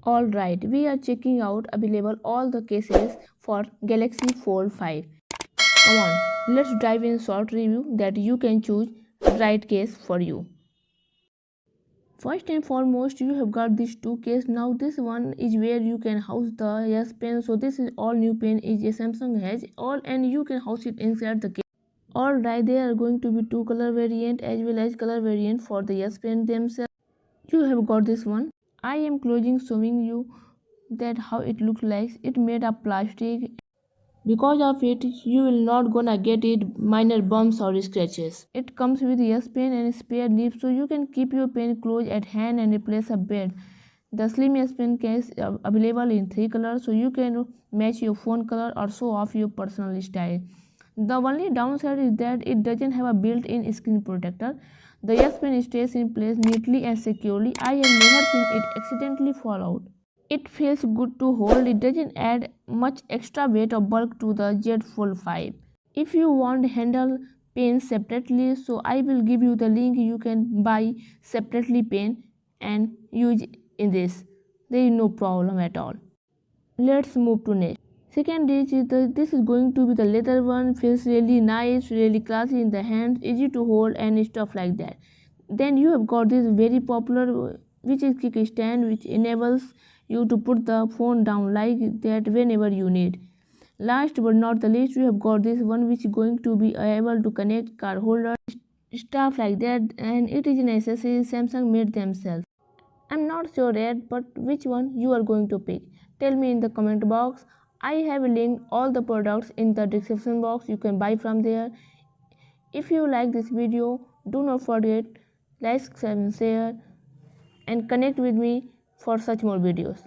Alright, we are checking out available all the cases for Galaxy Fold 5. Come on, let's dive in short review that you can choose right case for you. First and foremost, you have got these two cases. Now this one is where you can house the S Pen. So this is all new pen is a Samsung has all and you can house it inside the case. Alright, there are going to be two color variant as well as color variant for the S Pen themselves. You have got this one. I am closing showing you that how it looks like. It made of plastic. Because of it, you will not gonna get it minor bumps or scratches. It comes with S Pen and spare lip so you can keep your pen close at hand and replace a bed. The slim S Pen case is available in 3 colors so you can match your phone color or show off your personal style. The only downside is that it doesn't have a built-in screen protector. The S Pen stays in place neatly and securely. I have never seen it accidentally fall out. It feels good to hold. It doesn't add much extra weight or bulk to the Z Fold 5. If you want handle pen separately, so I will give you the link. You can buy separately pen and use in this. There is no problem at all. Let's move to next. Second dish is this is going to be the leather one. Feels really nice, really classy in the hands, easy to hold and stuff like that. Then you have got this very popular which is kickstand, which enables you to put the phone down like that whenever you need. Last but not the least, you have got this one which is going to be able to connect card holder, stuff like that, and it is an accessory Samsung made themselves. I'm not sure yet, but which one you are going to pick? Tell me in the comment box. I have linked all the products in the description box. You can buy from there. If you like this video, do not forget like, share and connect with me for such more videos.